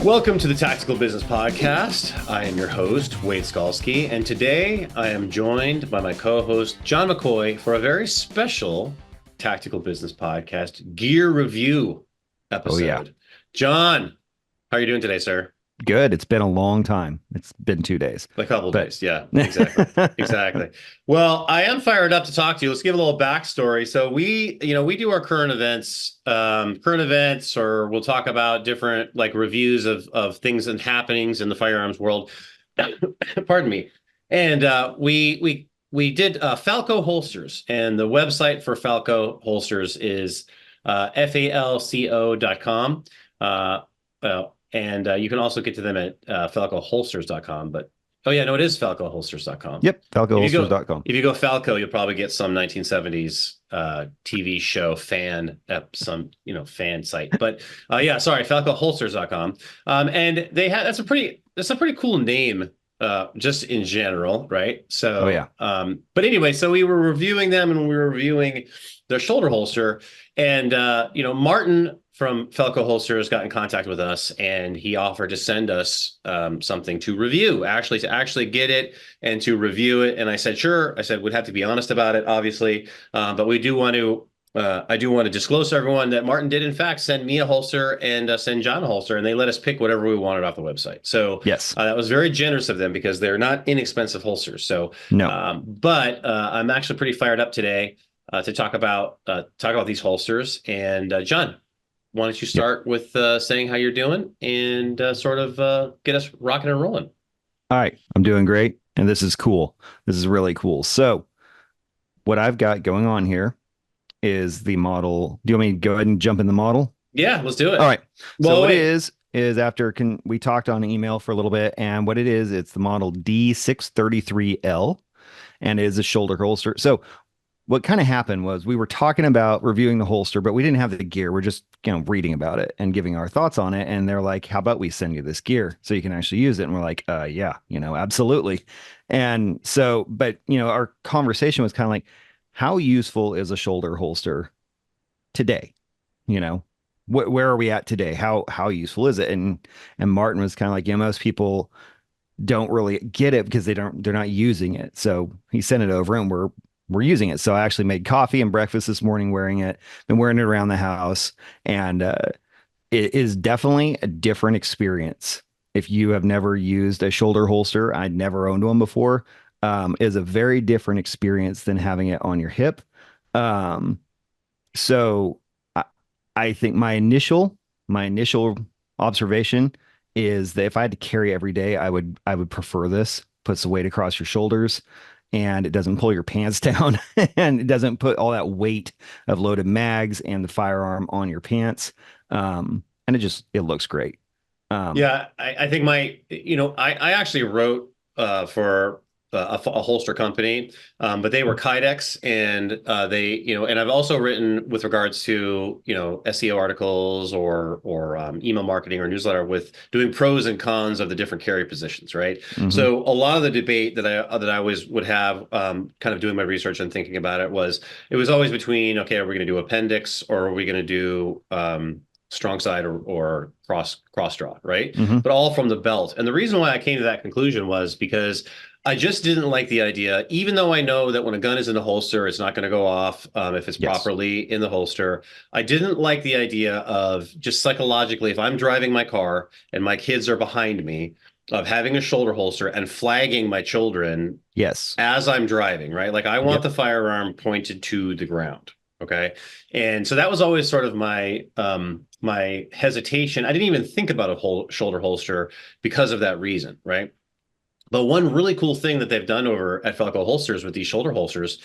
Welcome to the Tactical Business Podcast. I am your host, Wade Skalski, and today I am joined by my co-host, John McCoy, for a very special Tactical Business Podcast gear review episode. Oh, yeah. John, how are you doing today, sir? Good. It's been a long time. It's been 2 days. A couple of days. Yeah, exactly. Exactly. Well, I am fired up to talk to you. Let's give a little backstory. So we do our current events, or we'll talk about different like reviews of things and happenings in the firearms world. Pardon me. And we did Falco Holsters, and the website for Falco Holsters is falco.com. And you can also get to them at falcoholsters.com. But it is falcoholsters.com. Yep, falcoholsters.com. If you go Falco, you'll probably get some 1970s TV show fan site. But falcoholsters.com. And they have that's a pretty cool name. Just in general, right? So, but anyway, so we were reviewing them, and we were reviewing their shoulder holster, and Martin from Falco Holsters got in contact with us, and he offered to send us something to review, to actually get it and to review it. And I said, sure. I said, we'd have to be honest about it, obviously, but we do want to. I do want to disclose to everyone that Martin did, in fact, send me a holster and send John a holster, and they let us pick whatever we wanted off the website. So yes, that was very generous of them because they're not inexpensive holsters. So no, but I'm actually pretty fired up today to talk about these holsters. And John, why don't you start with saying how you're doing and sort of get us rocking and rolling? All right, I'm doing great, and this is cool. This is really cool. So what I've got going on here is the model. Do you want me to go ahead and jump in the model? Yeah, let's do it. All right. Well, so what it is after we talked on email for a little bit, and what it is, it's the model D633L, and it is a shoulder holster. So what kind of happened was we were talking about reviewing the holster, but we didn't have the gear. We're just, reading about it and giving our thoughts on it. And they're like, how about we send you this gear so you can actually use it? And we're like, yeah, absolutely. And so, but, our conversation was kind of like, how useful is a shoulder holster today? Where are we at today? How useful is it? And Martin was kind of like, most people don't really get it because they're not using it. So he sent it over, and we're using it. So I actually made coffee and breakfast this morning wearing it, been wearing it around the house, and it is definitely a different experience. If you have never used a shoulder holster, I'd never owned one before. Is a very different experience than having it on your hip. So I think my initial observation is that if I had to carry every day, I would prefer this. Puts the weight across your shoulders, and it doesn't pull your pants down, and it doesn't put all that weight of loaded mags and the firearm on your pants. And it looks great. I think I actually wrote for a holster company, but they were Kydex, and and I've also written with regards to SEO articles or email marketing or newsletter with doing pros and cons of the different carry positions, right? Mm-hmm. So a lot of the debate that I always would have, kind of doing my research and thinking about it was always between, okay, are we going to do appendix, or are we going to do strong side or cross draw, right? Mm-hmm. But all from the belt. And the reason why I came to that conclusion was because I just didn't like the idea, even though I know that when a gun is in the holster, it's not going to go off if it's properly in the holster. I didn't like the idea of just psychologically, if I'm driving my car and my kids are behind me, of having a shoulder holster and flagging my children as I'm driving, right? Like I want the firearm pointed to the ground. Okay. And so that was always sort of my my hesitation. I didn't even think about a shoulder holster because of that reason, right? But one really cool thing that they've done over at Falco Holsters with these shoulder holsters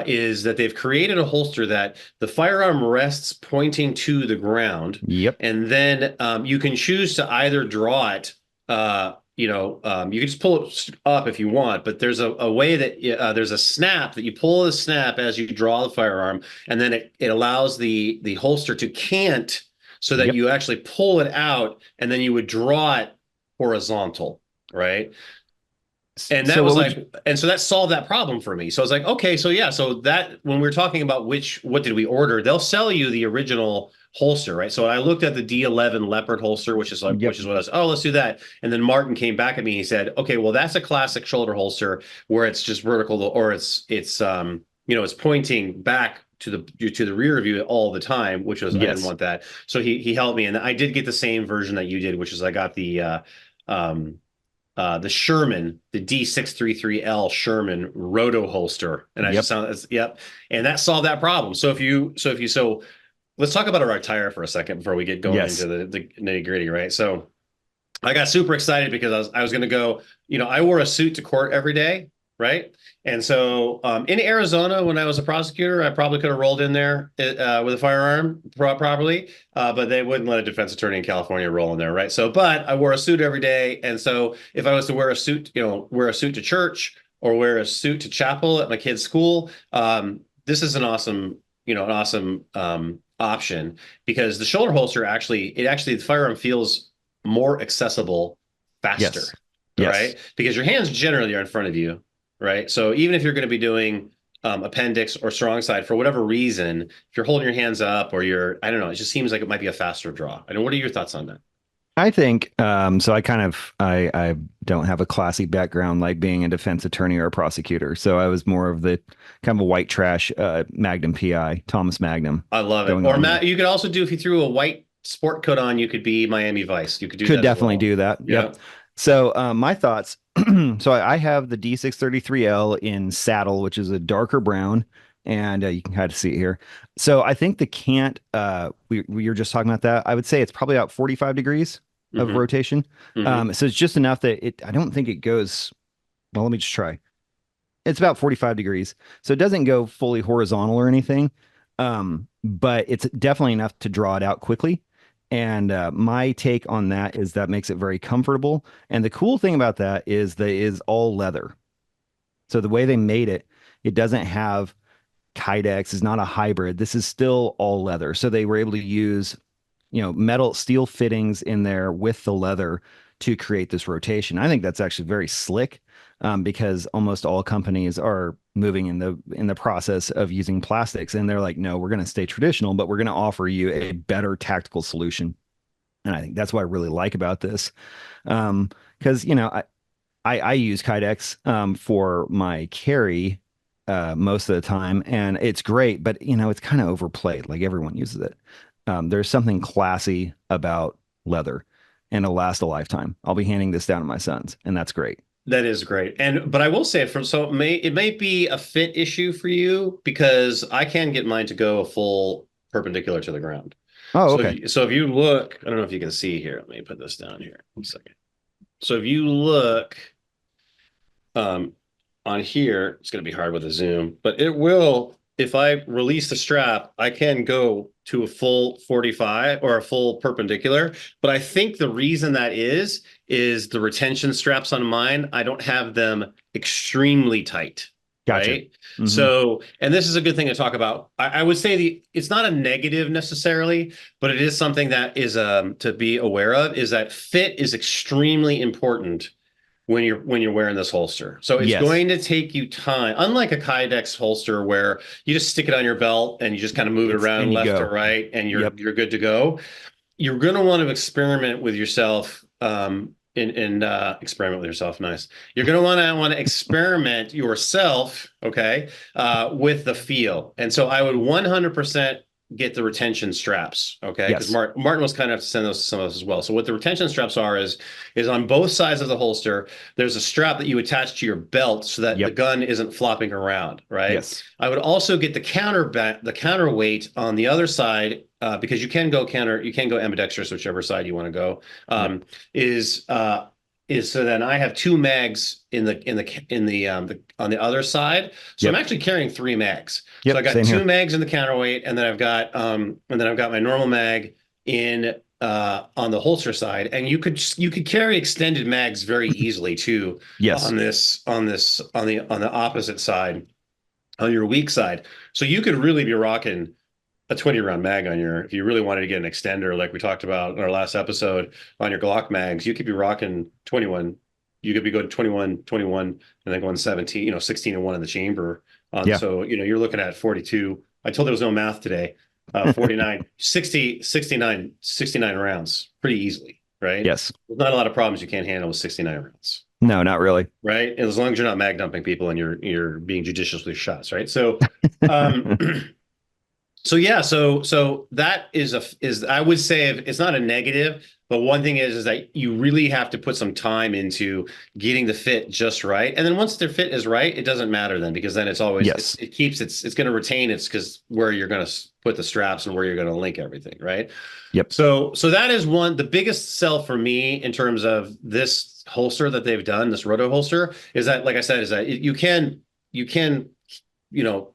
is that they've created a holster that the firearm rests pointing to the ground. Yep. And then you can choose to either draw it, you can just pull it up if you want, but there's a way that there's a snap that you pull the snap as you draw the firearm, and then it allows the holster to cant so that you actually pull it out, and then you would draw it horizontal, right? And that and so that solved that problem for me. So I was like, okay, so that when we're talking about what did we order, they'll sell you the original holster, right? So I looked at the D11 Leopard holster, Yep. which is what I was, oh, let's do that. And then Martin came back at me. He said, okay, well, that's a classic shoulder holster where it's just vertical, or it's pointing back to the rear view all the time, which was, I didn't Yes. want that. So he helped me, and I did get the same version that you did, which is I got um the Sherman, the D633 L Sherman Roto holster, and I just Yep. sound, yep, and that solved that problem. So let's talk about our attire for a second before we get going into Yes. the nitty gritty, right? So I got super excited because I was going to go, I wore a suit to court every day, right? And so in Arizona, when I was a prosecutor, I probably could have rolled in there with a firearm properly, but they wouldn't let a defense attorney in California roll in there, right? So, but I wore a suit every day, and so if I was to wear a suit, wear a suit to church or wear a suit to chapel at my kid's school, this is an awesome option because the shoulder holster the firearm feels more accessible faster, Yes. Yes. right? Because your hands generally are in front of you, right? So even if you're going to be doing appendix or strong side for whatever reason, if you're holding your hands up or I don't know, it just seems like it might be a faster draw. I know. What are your thoughts on that? I think so I don't have a classy background like being a defense attorney or a prosecutor. So I was more of the kind of a white trash Magnum PI, Thomas Magnum I love it. going Or on there. Matt, you could also do if you threw a white sport coat on, you could be Miami Vice. You could do Could that as definitely well. do that. Yeah. Yep. So my thoughts. So I have the D633L in saddle, which is a darker brown, and you can kind of see it here. So I think the cant we were just talking about that. I would say it's probably about 45 degrees of Hmm. rotation. Hmm. So it's just enough that I don't think it goes. Well, let me just try. It's about 45 degrees. So it doesn't go fully horizontal or anything. But it's definitely enough to draw it out quickly. And my take on that is that makes it very comfortable. And the cool thing about that is that it is all leather. So the way they made it, it doesn't have Kydex, is not a hybrid. This is still all leather. So they were able to use, metal steel fittings in there with the leather to create this rotation. I think that's actually very slick, because almost all companies are moving in the process of using plastics, and they're like, no, we're going to stay traditional, but we're going to offer you a better tactical solution. And I think that's what I really like about this, because I use Kydex for my carry most of the time, and it's great, but it's kind of overplayed. Like everyone uses it. There's something classy about leather, and it'll last a lifetime. I'll be handing this down to my sons, and that's great. That is great. But I will say it may be a fit issue for you because I can get mine to go a full perpendicular to the ground. Oh, So okay. if you look, I don't know if you can see here. Let me put this down here. 1 second. So if you look um, on here, it's going to be hard with a zoom, but it will. If I release the strap, I can go to a full 45 or a full perpendicular. But I think the reason that is the retention straps on mine. I don't have them extremely tight, Gotcha. right? Hmm. So, and this is a good thing to talk about. I would say it's not a negative necessarily, but it is something that is to be aware of. Is that fit is extremely important when you're wearing this holster. So it's Yes. going to take you time, unlike a Kydex holster where you just stick it on your belt and you just kind of move it It's around and you left to go. right and you're Yep. you're good to go. You're going to want to experiment with yourself in experiment with yourself. Nice. You're going to want to experiment yourself, okay, with the feel. And so I would 100% get the retention straps, okay? Because Yes. Martin was kind enough to send those to some of us as well. So what the retention straps are is on both sides of the holster, there's a strap that you attach to your belt so that the Yep. gun isn't flopping around, right? Yes. I would also get the counterweight on the other side because you can go ambidextrous, whichever side you want to go. Yep. Um, is so then I have two mags in the on the other side. So I'm Yep. actually carrying three mags. So I Yep. got Same two here. mags in the counterweight, and then I've got my normal mag in on the holster side. And you could carry extended mags very easily too Yes. on the opposite side, on your weak side. So you could really be rocking a 20 round mag on if you really wanted to get an extender, like we talked about in our last episode on your Glock mags, you could be rocking 21. You could be going 21, 21, and then going 17, 16 and one in the chamber. Yeah. So, you're looking at 42. I told there was no math today. 49, 60, 69, 69 rounds pretty easily, right? Yes. There's not a lot of problems you can't handle with 69 rounds, No, not really. right? And as long as you're not mag dumping people and you're being judicious with your shots, right? So, um, so yeah, so that is I would say it's not a negative, but one thing is that you really have to put some time into getting the fit just right, and then once the fit is right, it doesn't matter then because then it's always Yes. it keeps it's going to retain its because where you're going to put the straps and where you're going to link everything, right? Yep. So that is the biggest sell for me in terms of this holster that they've done, this Roto holster, is that like I said, is that you can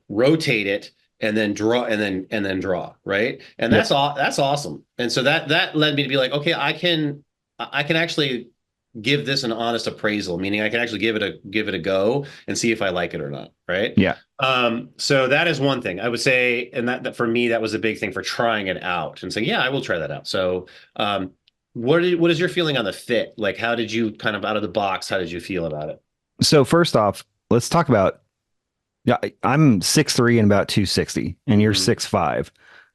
rotate it and then draw and then draw, right? And Yep. that's awesome. And so that led me to be like, okay, I can actually give this an honest appraisal, meaning I can actually give it a go and see if I like it or not, right? Yeah. So that is one thing I would say, and that for me that was a big thing for trying it out and saying, yeah, I will try that out. So, what is your feeling on the fit? Like, how did you kind of out of the box? How did you feel about it? So first off, let's talk about. Yeah, I'm 6'3" and about 260, and you're Mhm. 6'5".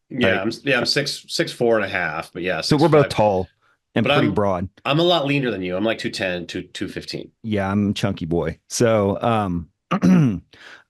Yeah, Right. I'm 6'4.5", but yeah, So six we're both five. tall and But pretty I'm broad. I'm a lot leaner than you. I'm like 210, 215. Yeah, I'm a chunky boy. So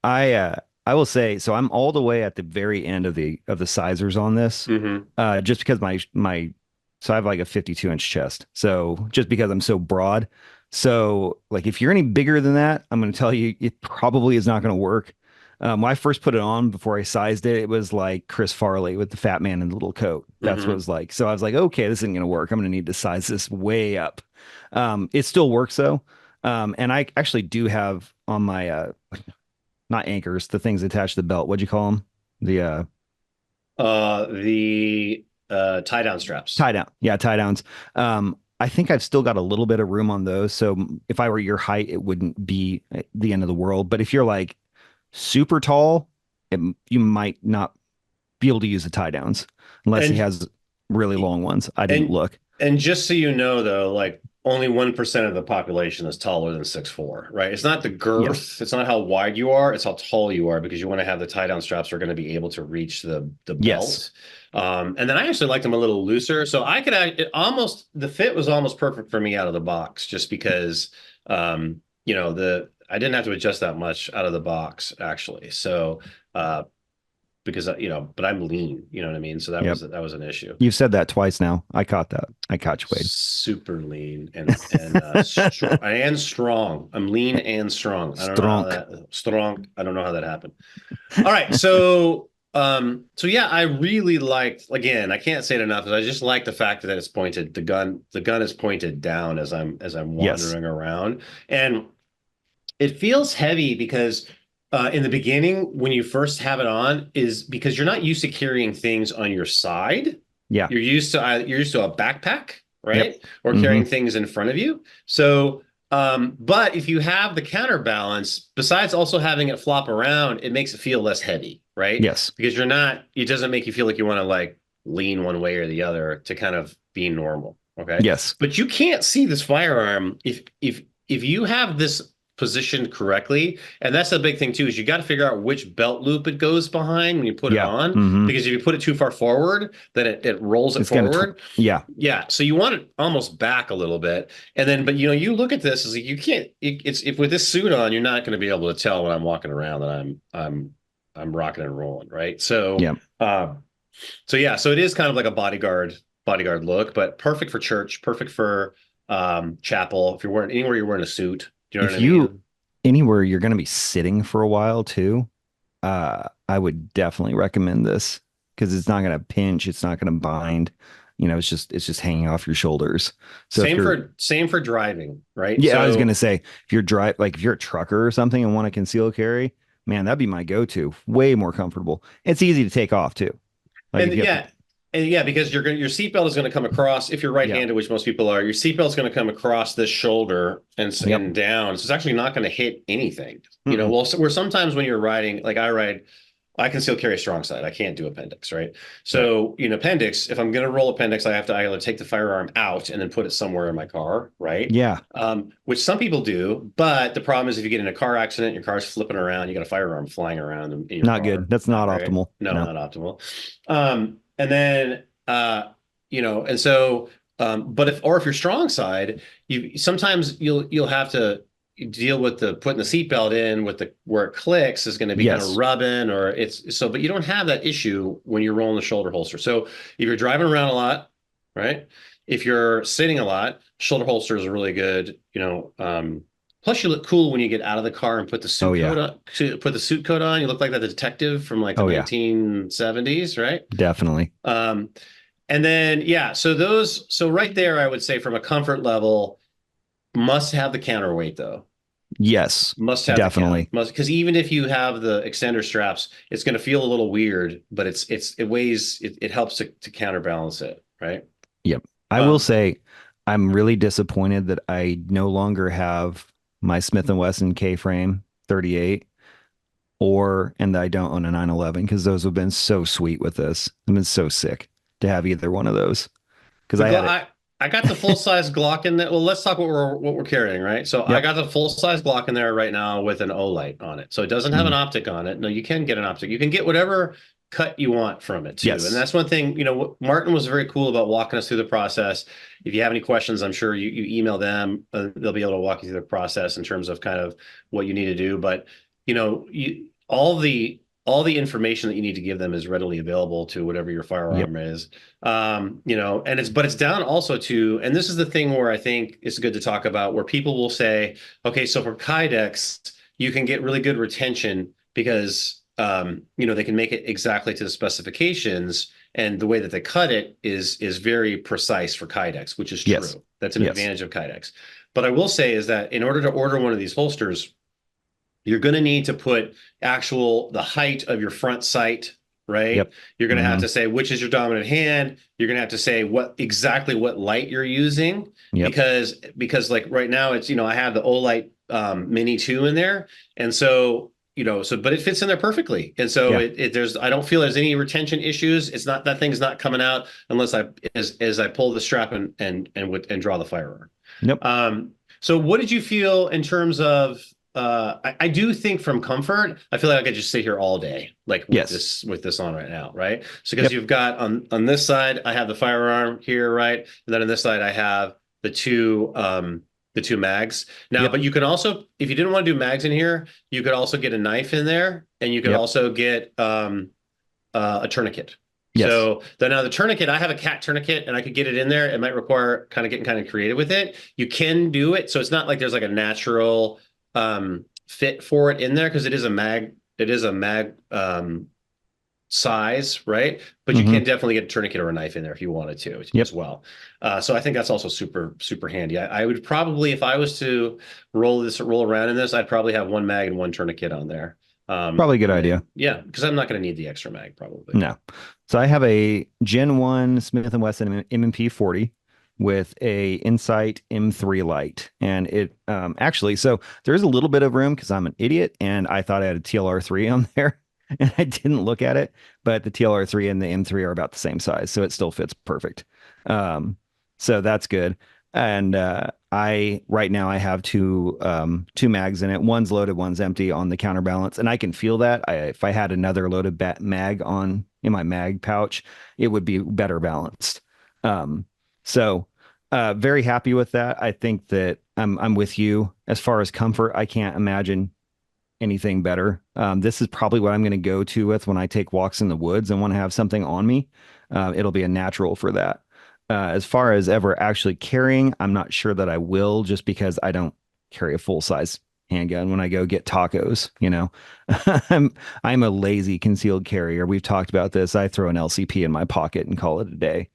I will say, so I'm all the way at the very end of the sizers on this. Mm-hmm. Just because my so I have like a 52-inch chest. So just because I'm so broad. So like if you're any bigger than that, I'm going to tell you it probably is not going to work. When I first put it on before I sized it, it was like Chris Farley with the fat man in the little coat. That's what it Mm-hmm. was like. So I was like, okay, this isn't going to work. I'm going to need to size this way up. It still works though. And I actually do have on my not anchors, the things attached to the belt. What'd you call them? The The tie down straps. tie down. Yeah, tie downs. I think I've still got a little bit of room on those. So if I were your height, it wouldn't be the end of the world. But if you're like super tall, you might not be able to use the tie downs unless he And has really long ones. I didn't and look. and just so you know, though, like only 1% of the population is taller than 6'4", right? It's not the Yeah. girth, it's not how wide you are, it's how tall you are because you want to have the tie down straps are going to be able to reach the Yes. belt. And then I actually liked them a little looser, so I could almost the fit was almost perfect for me out of the box, just because the I didn't have to adjust that much out of the box actually. So because but I'm lean, you know what I mean? So Yep. that was an issue. You've said that twice now. I caught that. I caught you, Wade. Super lean and strong. I'm lean and strong. I don't know how Strong. that strong. I don't know how that happened. All right, so yeah, I really liked. Again, I can't say it enough. I just like the fact that it's pointed. The gun is pointed down as I'm Yes. wandering around, and it feels heavy because in the beginning, when you first have it on, is because you're not used to carrying things on your side. Yeah. You're used to a backpack, Yep. right? Or Hmm. carrying things in front of you. So, but if you have the counterbalance, besides also having it flop around, it makes it feel less heavy, right? Yes. Because you're not. It doesn't make you feel like you want to like lean one way or the other to kind of be normal. Okay, Yes. but you can't see this firearm if you have this positioned correctly. And that's the big thing too, is you got to figure out which belt loop it goes behind when you put it Yeah. on. Hmm. Because if you put it too far forward, then it rolls it It's gonna. forward. Yeah. Yeah. So you want it almost back a little bit. And then, but you look at this, is like you can't, it's if with this suit on, you're not going to be able to tell when I'm walking around that I'm rocking and rolling, right? So Yeah. so yeah, so it is kind of like a bodyguard look, but perfect for church, perfect for chapel. If you're wearing anywhere you're wearing a suit, do you know If what I you mean? anywhere you're gonna be sitting for a while too, I would definitely recommend this because it's not gonna pinch, it's not gonna bind. It's just hanging off your shoulders. So if you're Same for driving, right? yeah, I was So gonna say if you're a trucker or something and want to conceal carry, man, that'd be my go-to. Way more comfortable. It's easy to take off too. Like and if you have to, yeah, and yeah, because your seatbelt is going to come across if you're yeah. right-handed, which most people are. Your seatbelt is going to come across this shoulder Yep. and down, so it's actually not going to hit anything. Mm-mm. Well, where sometimes when you're riding, like I ride I can still carry strong side. I can't do appendix, right? So in appendix, if I'm going to roll appendix, I have to either take the firearm out and then put it somewhere in my car, right? Yeah, Which some people do, but the problem is if you get in a car accident, your car's flipping around, you got a firearm flying around in your not car. good. That's Not not great. optimal. No, No. not optimal. And then and so but if you're strong side, you sometimes you'll have to deal with the putting the seatbelt in with the where it clicks is going to be kind of Yes. rubbing or it's so, but you don't have that issue when you're rolling the shoulder holster. So if you're driving around a lot, right? If you're sitting a lot, shoulder holster is really good. Plus you look cool when you get out of the car and put the Oh suit coat yeah. on. Put the suit coat on. You look like that detective from like the Oh yeah. 1970s, right? Definitely. Um, and then yeah, so right there, I would say from a comfort level, must have the counterweight though. Yes. Must have the counter. Definitely. Must because even if you have the extender straps, it's going to feel a little weird, but it weighs it helps to counterbalance it, right? Yep. I will Um, say I'm really disappointed that I no longer have my Smith& and Wesson K-frame 38 and I don't own a 911 because those have been so sweet with this. I've been so sick to have either one of those because The I Glo had it. I got the full size Glock in there. Well, let's talk what we're carrying, right? So I Yep. got the full size Glock in there right now with an O light on it. So it doesn't have an Mm. optic on it. No, you can get an optic. You can get whatever cut you want from it too. And Yes. that's one thing, Martin was very cool about walking us through the process. If you have any questions, I'm sure you email them. They'll be able to walk you through the process in terms of kind of what you need to do. But all the information that you need to give them is readily available to whatever your Yep. firearm is. And it's down also to, and this is the thing where I think it's good to talk about, where people will say, okay, so for Kydex, you can get really good retention because they can make it exactly to the specifications, and the way that they cut it is very precise for Kydex, which is Yes. true. That's an Yes. advantage of Kydex. But I will say is that in order to order one of these holsters, you're going to need to put the height of your front sight, right? Yep. You're going to have Hmm. to say which is your dominant hand. You're going to have to say what light you're using, Yep. because like right now it's I have the Olight Mini 2 in there, and so but it fits in there perfectly, and so Yeah. there's I don't feel there's any retention issues. It's not that thing's not coming out unless as I pull the strap and draw the firearm. Nope. So what did you feel in terms of I do think from comfort, I feel like I could just sit here all day, like with Yes. this on right now, right? So because Yep. you've got on this side, I have the firearm here, right? And then on this side, I have the two mags. Now, Yep. but you can also, if you didn't want to do mags in here, you could also get a knife in there, and you could Yep. also get a tourniquet. Yes. So now the tourniquet, I have a cat tourniquet and I could get it in there. It might require getting kind of creative with it. You can do it. So it's not like there's like a natural fit for it in there because it is a mag size, right? But you Hmm. can definitely get a tourniquet or a knife in there if you wanted to Yep. as well. So I think that's also super, super handy. I would probably, if I was to roll around in this, I'd probably have one mag and one tourniquet on there. Probably a good And idea. then, yeah, because I'm not going to need the extra mag probably. No. So I have a Gen 1 Smith& and Wesson M&P 40 with a Insight M3 light. And it actually, so there's a little bit of room because I'm an idiot and I thought I had a TLR3 on there and I didn't look at it, but the TLR3 and the M3 are about the same size, so it still fits perfect. Um, so that's good. And I right now I have two mags in it. One's loaded, one's empty on the counterbalance, and I can feel that. If I had another loaded mag on in my mag pouch, it would be better balanced. So very happy with that. I think that I'm with you as far as comfort. I can't imagine anything better. This is probably what I'm going to go to with when I take walks in the woods and want to have something on me. It'll be a natural for that. As far as ever actually carrying, I'm not sure that I will just because I don't carry a full size handgun when I go get tacos, I'm I'm a lazy concealed carrier. We've talked about this. I throw an LCP in my pocket and call it a day.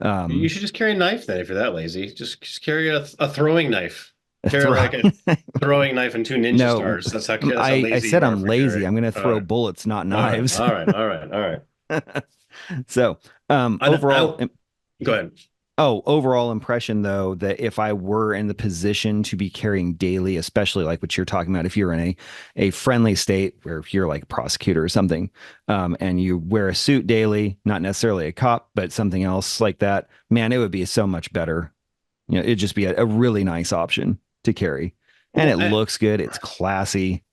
You Um, should just carry a knife then if you're that lazy. Just carry a throwing knife. Carry throw like a throwing knife and two ninja No, stars. That's how I lazy said you are I'm for lazy. carrying. I'm going to All throw right. bullets, not All right. knives. All right. All right. All right. So, I, overall, I go ahead. Oh, overall impression though, that if I were in the position to be carrying daily, especially like what you're talking about, if you're in a friendly state where if you're like a prosecutor or something, and you wear a suit daily, not necessarily a cop, but something else like that, man, it would be so much better. It'd just be a really nice option to carry. And Well, it looks good, it's classy,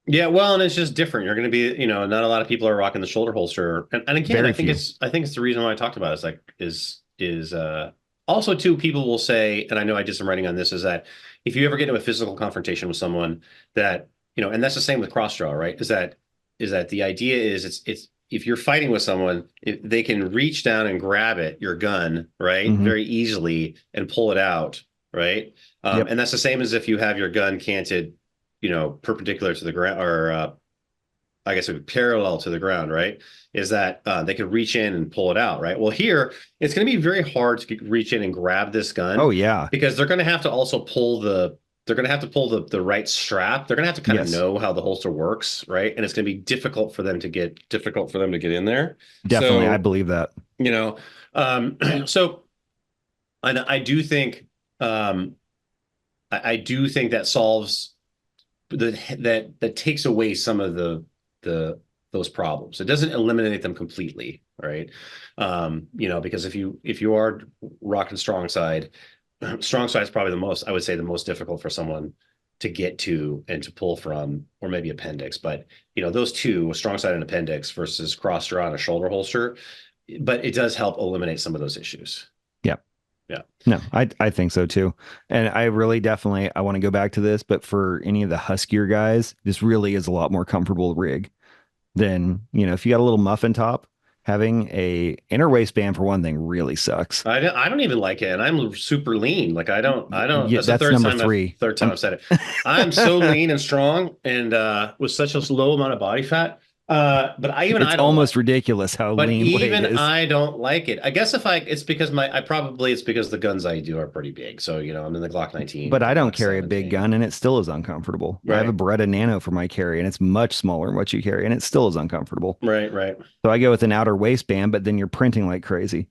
yeah, well, and it's just different. You're going to be, not a lot of people are rocking the shoulder holster, and again, very few. I think it's the reason why I talked about it, is like is also too, people will say, and I know I did some writing on this, is that if you ever get into a physical confrontation with someone that and that's the same with cross draw, right? Is that the idea is it's if you're fighting with someone, they can reach down and grab your gun, right, Hmm. very easily and pull it out, right? Yep. And that's the same as if you have your gun canted perpendicular to the ground, or I guess it would be parallel to the ground, right? Is that they could reach in and pull it out, right? Well, here it's going to be very hard to reach in and grab this Oh gun yeah. because they're going to have to pull the right strap. They're going to have to kind of Yes. know how the holster works, right? And it's going to be difficult for them to get in there. Definitely. I So, believe that. you know, so I do think um, I do think that solves that takes away some of the those problems. It doesn't eliminate them completely, right? Because if you are rocking strong side is probably I would say the most difficult for someone to get to and to pull from, or maybe appendix. But those two, strong side and appendix versus cross draw and a shoulder holster, but it does help eliminate some of those issues. Yeah. Yeah. No, I think so too. And I really definitely I want to go back to this, but for any of the huskier guys, this really is a lot more comfortable rig than, if you got a little muffin top, having a inner waistband for one thing really sucks. I don't even like it, and I'm super lean. Like I don't. Yeah, That's the that's number three. third time I've said it. I'm so lean and strong, and with such a low amount of body fat. But It's I don't like. almost ridiculous how But lean Wade even is. I don't like it. I guess it's because it's because the guns I do are pretty big. So I'm in the Glock 19, But the I don't Glock carry a big 17. gun and it still is uncomfortable. I have a Right, Beretta Nano for my carry and it's much smaller than what you carry and it still is uncomfortable. right, right. So I go with an outer waistband, but then you're printing like crazy,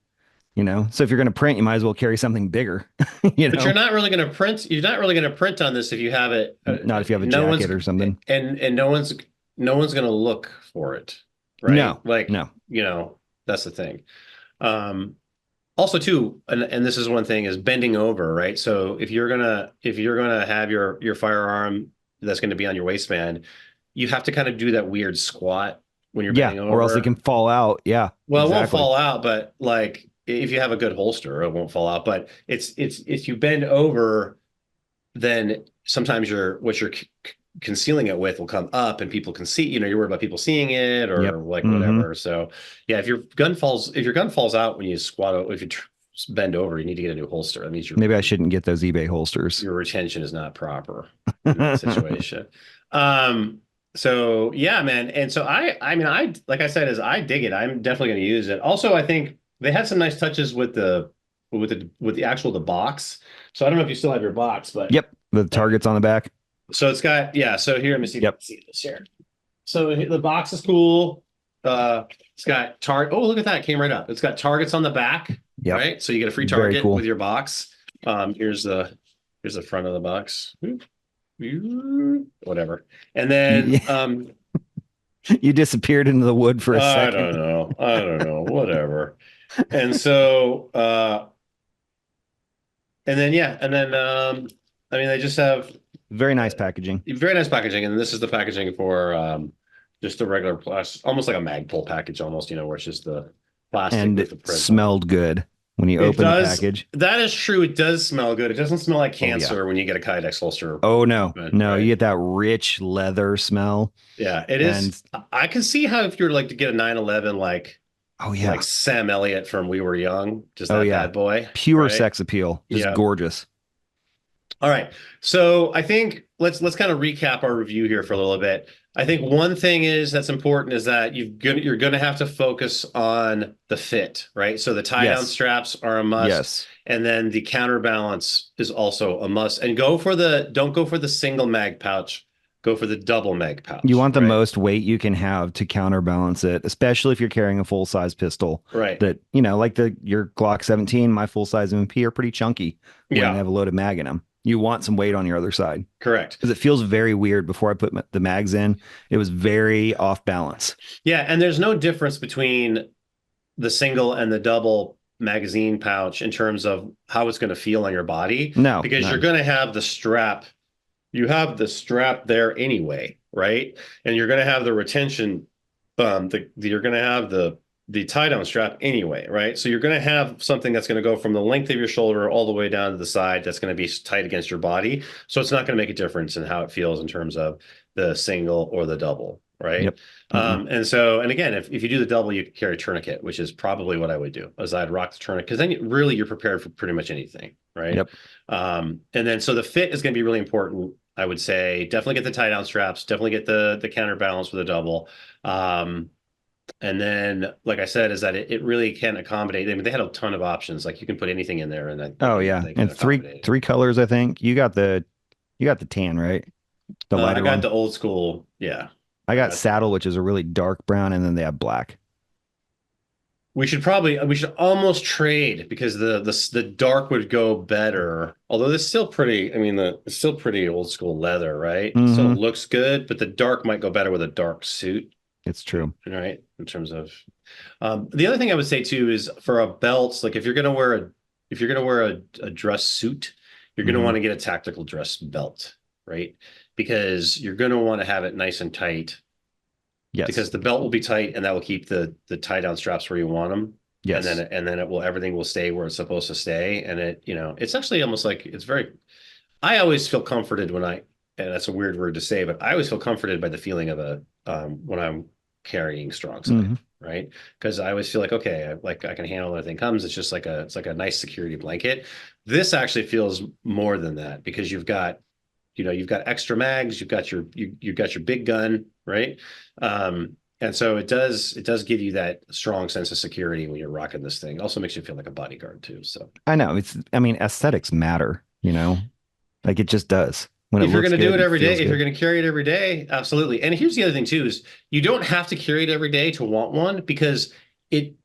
So if you're going to print, you might as well carry something bigger, But you're not really going to print. You're not really going to print on this if you have it. Not if you have a No one's jacket or something. and no one's going to look for it, right? No, Like no. that's the thing. Um, Also, too, and this is one thing, is bending over, right? So if you're gonna have your firearm that's going to be on your waistband, you have to kind of do that weird squat when you're Yeah. bending Or else it can over. fall out. Yeah, Well, it won't exactly. fall out, but like if you have a good holster, it won't fall out. But it's if you bend over, then sometimes what you're concealing it with will come up and people can see, you're worried about people seeing it or Yep. like Hmm. whatever. So yeah, if your gun falls out when you if you bend over, you need to get a new holster. That means Maybe I shouldn't get those eBay holsters. your retention is not proper in that situation. Um, so yeah, man. And so I mean, like I said, is I dig it. I'm definitely going to use it. Also, I think they had some nice touches with the actual the box. So I don't know if you still have your box, but Yep. The targets on the back. so it's got, yeah. So here, let me see, Yep. see this here. So the box is cool. It's got Oh, look at that! It came right up. It's got targets on the back, Yep. right? So you get a free Very target with cool. your box. Here's the front of the box. Whatever. And You, then you disappeared into the wood for a I second. don't know. I don't know. Whatever. And so and then yeah, and then I mean they just have Very nice packaging very nice packaging, and this is the packaging for just a regular plastic, almost like a Magpul package, almost, where it's just the plastic and with it the print on it. smelled good when you It open the does. package. That is true. It does smell good. It doesn't smell like Oh yeah. cancer when you get a Kydex holster, Oh no. No, you right? get that rich leather smell Yeah, it and is. I can see how if you're like to get a 911, oh like yeah. Sam Elliott from We Were Young, just Oh that yeah. bad boy, Pure right? sex appeal. Just Yeah. gorgeous. All right. So I think let's kind of recap our review here for a little bit. I think one thing that's important is that you're gonna have to focus on the fit, right? So the tie down Yes. straps are a must, Yes. and then the counterbalance is also a must. And don't go for the single mag pouch go for the double mag You pouch, want the right? most weight you can have to counterbalance it, especially if you're carrying a full size pistol. Right. That, like your Glock 17, my full size MP are pretty chunky when they Yeah, have a loaded mag in them. You want some weight on your other side correct. because it feels very weird. Before I put the mags in, it was very off balance. Yeah, and there's no difference between the single and the double magazine pouch in terms of how it's going to feel on your body No, because you're none. going to have the strap. You have the strap there anyway, right? And you're going to have the retention. You're going to have the tie down strap anyway, right? So you're going to have something that's going to go from the length of your shoulder all the way down to the side that's going to be tight against your body. So it's not going to make a difference in how it feels in terms of the single or the double, right? Yep. Mm-mm. And again, if you do the double, you carry a tourniquet, which is probably what I would do, as I'd rock the tourniquet because then really you're prepared for pretty much anything, right? Yep. And then so the fit is going to be really important. I would say definitely get the tie down straps, definitely get the counterbalance with a double. Um, and then, like I said, is that it really can accommodate. I mean, they had a ton of options. Like you can put anything in there, and Oh yeah, they can and three accommodate it. three colors. I think you got the tan, right? The I lighter got one. the old school. Yeah, I I got got the. saddle, which is a really dark brown, and then they have black. We should almost trade because the dark would go better. Although it's still pretty. I mean, it's still pretty old school leather, right? It still Mm-hmm. looks good, but the dark might go better with a dark suit, It's true. right? In terms of the other thing I would say too is for a belt, like if you're gonna wear a dress suit, you're gonna Mm-hmm. want to get a tactical dress belt, right? Because you're gonna want to have it nice and tight Yes. because the belt will be tight and that will keep the tie down straps where you want them. Yes. And then everything will stay where it's supposed to stay. And it's actually almost like I always feel comforted and that's a weird word to say, but I always feel comforted by the feeling of when I'm carrying strong side, Mm-hmm. right? Because I always feel like, okay, I can handle anything comes. It's just it's like a nice security blanket. This actually feels more than that because you've got extra mags, you've got your big gun, right? And so it does give you that strong sense of security when you're rocking this thing. It also makes you feel like a bodyguard too. So I know. I mean, aesthetics matter, like it just does. When it if you're going looks to do good, it it every day, feels if you're good. going to carry it every day, absolutely. And here's the other thing too, is you don't have to carry it every day to want one because it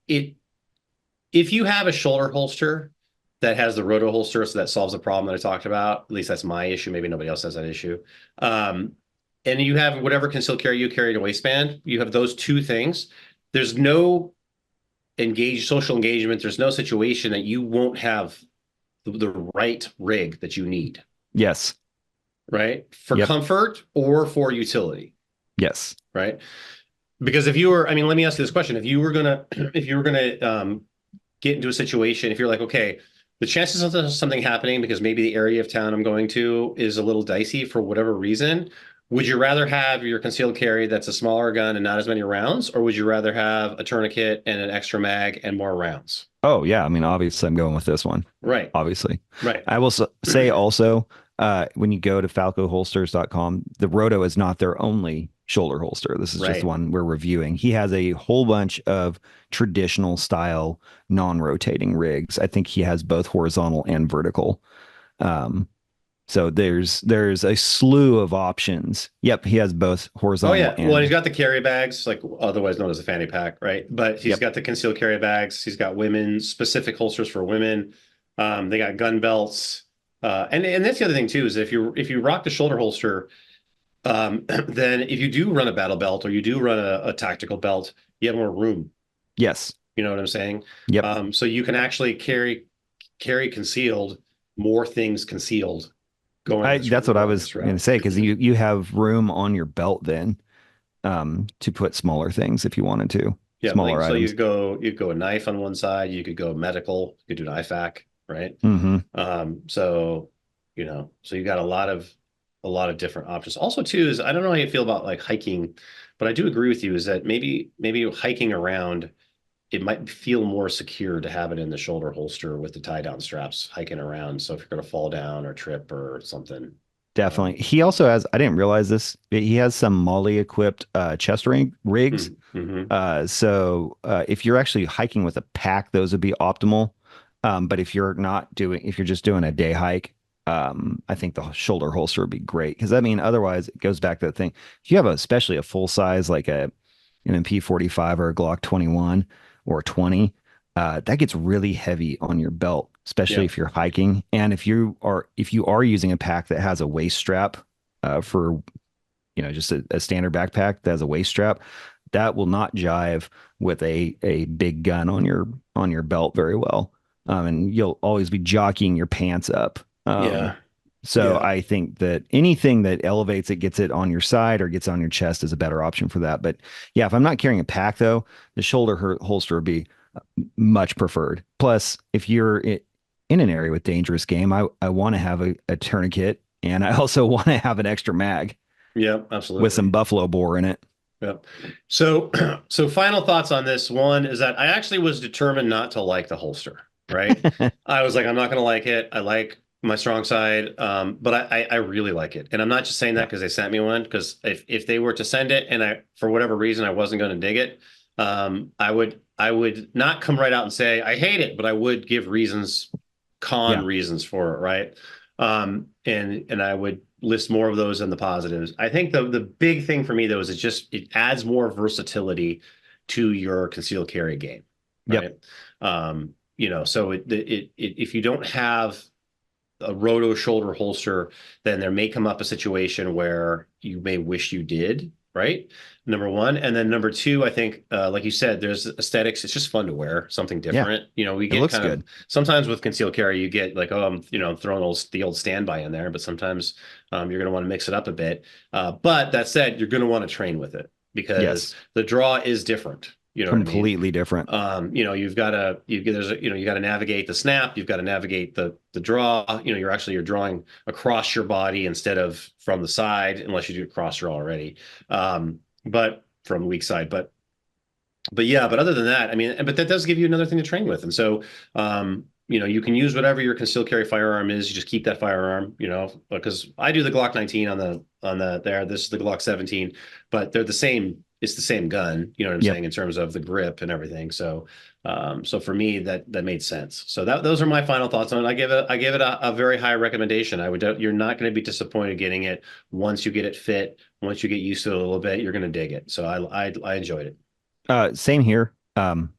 if you have a shoulder holster that has the roto holster, so that solves the problem that I talked about. At least that's my issue. Maybe nobody else has that issue. Um, and you have whatever concealed carry you carry in a waistband. You have those two things. There's no social engagement. There's no situation that you won't have the right rig that you need, Yes. right? For Yep. comfort or for utility, Yes. right? Because if you were, I mean, let me ask you this question: if you were gonna get into a situation, if you're like, okay, the chances of something happening because maybe the area of town I'm going to is a little dicey for whatever reason, would you rather have your concealed carry that's a smaller gun and not as many rounds, or would you rather have a tourniquet and an extra mag and more rounds? Oh yeah. I mean, obviously, I'm going with this one. Right, Obviously, right, I will say also, when you go to falcoholsters.com, the Roto is not their only shoulder holster. This is just the right. one we're reviewing. He has a whole bunch of traditional style non-rotating rigs. I think he has both horizontal and vertical. Um, so there's a slew of options. Yep, he has both Oh horizontal yeah. Well, he's and got the carry bags, like otherwise known as a fanny pack, right? But he's yep. got the concealed carry bags. He's got women's specific holsters for women. They got gun belts. And that's the other thing too, is if you rock the shoulder holster, then if you do run a battle belt or you do run a tactical belt, you have more room. Yes. You know what I'm saying? Yep. So you can actually carry concealed more things concealed That's what I going was this going to route. say because you have room on your belt then to put smaller things if you wanted to, Yeah, like smaller so items. you could go a knife on one side, you could go medical, you could do an IFAC, right? Hmm. So so you got a lot of different options. Also, too, is I don't know how you feel about like hiking, but I do agree with you is that maybe hiking around, it might feel more secure to have it in the shoulder holster with the tie down straps hiking around. So if you're gonna fall down or trip or something. Definitely. He also has, I didn't realize this, but he has some Molly equipped chest rigs. Mm-hmm. So if you're actually hiking with a pack, those would be optimal. But if you're not doing, if you're just doing a day hike, I think the shoulder holster would be great because I mean, otherwise it goes back to the thing. If you have especially a full size like an MP45 or a Glock 21 or 20, that gets really heavy on your belt, especially Yeah. if you're hiking. And if you are using a pack that has a waist strap for just a standard backpack that has a waist strap, that will not jive with a big gun on your belt very well. And you'll always be jockeying your pants up. Yeah. So Yeah. I think that anything that elevates it, gets it on your side or gets on your chest is a better option for that. But yeah, if I'm not carrying a pack though, the holster would be much preferred. Plus, if you're in an area with dangerous game, I want to have a tourniquet and I also want to have an extra mag Yeah. with some Absolutely. buffalo bore in it. Yep. So, so final thoughts on this one is that I actually was determined not to like the holster, right? I was like, I'm not going to like it. I like my strong side, but I really like it. And I'm not just saying that Yeah. because they sent me one, because if they were to send it and for whatever reason, I wasn't going to dig it, I would not come right out and say I hate it, but I would give Yeah. reasons for it, right? And I would list more of those than the positives. I think the big thing for me though is it adds more versatility to your concealed carry game, Yep. right? So if you don't have a roto shoulder holster, then there may come up a situation where you may wish you did, right? Number one. And then number two, I think, like you said, there's aesthetics. It's just fun to wear something Yeah. different. We It get looks kind of good. sometimes with concealed carry, you get like, oh, I'm throwing the old standby in there, but sometimes you're going to want to mix it up a bit. But that said, you're going to want to train with it because Yes. the draw is different. You know what I mean? Completely different. You've got to you got to navigate the snap, you've got to navigate the draw. You're drawing across your body instead of from the side, unless you do cross draw already. But from the weak side, but yeah, but other than that, I mean, but that does give you another thing to train with. And so, you can use whatever your concealed carry firearm is. You just keep that firearm, because I do the Glock 19 on the there. This is the Glock 17, but they're the same. It's the same gun. You know what I'm Yep. saying in terms of the grip and everything. So for me, that made sense. So those are my final thoughts on it. I give it a very high recommendation. You're not going to be disappointed getting it once you get it fit. Once you get used to it a little bit, you're going to dig it. So I enjoyed it. Same here.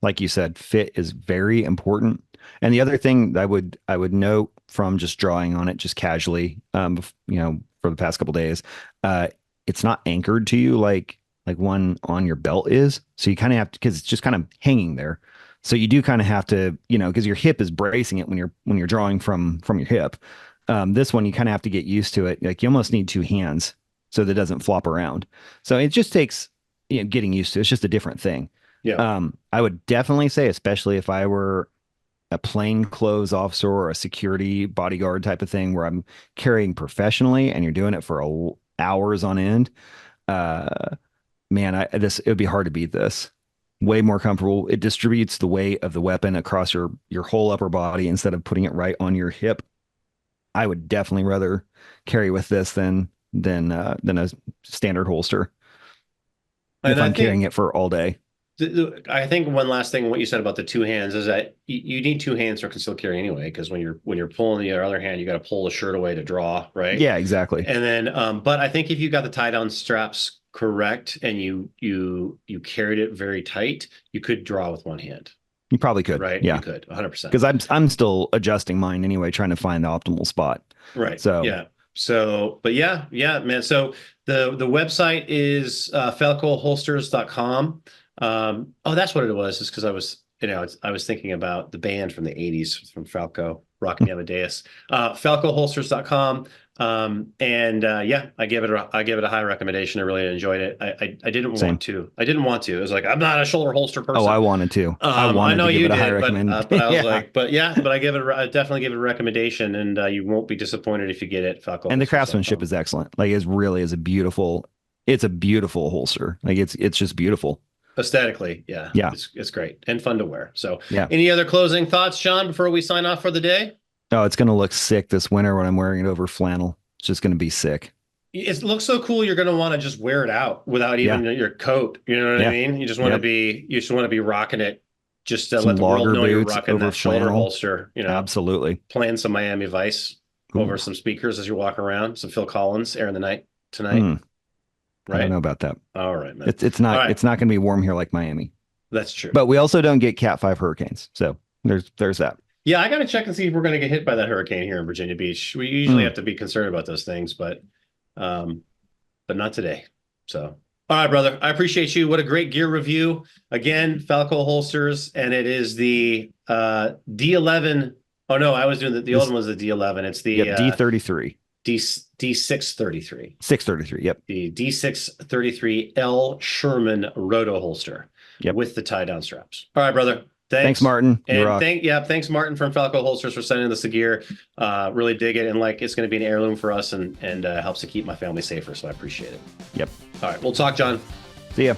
Like you said, fit is very important. And the other thing that I would note from just drawing on it just casually, for the past couple days, it's not anchored to you like one on your belt is. So you kind of have to, because it's just kind of hanging there. So you do kind of have to, because your hip is bracing it when you're drawing from your hip. This one you kind of have to get used to it. Like you almost need two hands so that it doesn't flop around. So it just takes getting used to. It's just a different thing. Yeah. I would definitely say, especially if I were a plain clothes officer or a security bodyguard type of thing where I'm carrying professionally and you're doing it for hours on end, uh, man, it would be hard to beat this. Way more comfortable. It distributes the weight of the weapon across your whole upper body instead of putting it right on your hip. I would definitely rather carry with this than a standard holster And if I I'm carrying think it for all day. I think one last thing, what you said about the two hands is that you need two hands for concealed carry anyway, because when you're pulling the other hand, you got to pull the shirt away to draw, right? Yeah, exactly. And then, but I think if you got the tie down straps correct and you carried it very tight, you could draw with one hand, You probably could. right? You Yeah. could 100%. Because I'm still adjusting mine anyway, trying to find the optimal spot. Right. So Yeah. So, but yeah, man. So the website is falcoholsters.com. Oh, that's what it was. Just because I was thinking about the band from the 80s from Falco, Rock Me Amadeus. Falcoholsters.com. And yeah, I give it a high recommendation. I really enjoyed it. I didn't same. want to. I didn't want to. It was like, I'm not a shoulder holster Oh, I person. wanted to. I I wanted know to give you it a high did, but recommend. but I was Yeah. like, but yeah, but I definitely give it a recommendation, and you won't be disappointed if you get it. And the craftsmanship FalcoHolsters.com. is excellent. Like it's a beautiful holster. Like it's just beautiful. Aesthetically, yeah, Yeah. it's great and fun to wear. So, Yeah. any other closing thoughts, Sean, before we sign off for the day? Oh, it's gonna look sick this winter when I'm wearing it over flannel. It's just gonna be sick. It looks so cool. You're going to want to just wear it out without Yeah. even your coat. You know what I Yeah. mean? Yep. You just want to be rocking it, just to Some let the world logger know you're boots rocking over that shoulder flannel. holster. Absolutely. Playing some Miami Vice. over some speakers as you walk around. Some Phil Collins, Air in the Night tonight. I don't know about that. All right, man. It's not going to be warm here like Miami. That's true. But we also don't get Cat 5 hurricanes. So there's that. Yeah, I got to check and see if we're going to get hit by that hurricane here in Virginia Beach. We usually have to be concerned about those things, but not today. So, all right, brother. I appreciate you. What a great gear review. Again, Falco Holsters, and it is the D11. Oh no, I was doing the old one was the D11. It's the D33. D633. 633. Yep. The D633 L Sherman Roto holster. Yep. With the tie down straps. All right, brother. Thanks, Martin. And thanks, Martin from Falco Holsters for sending us the gear. Really dig it, and it's going to be an heirloom for us, and helps to keep my family safer. So I appreciate it. Yep. All right, we'll talk, John. See ya.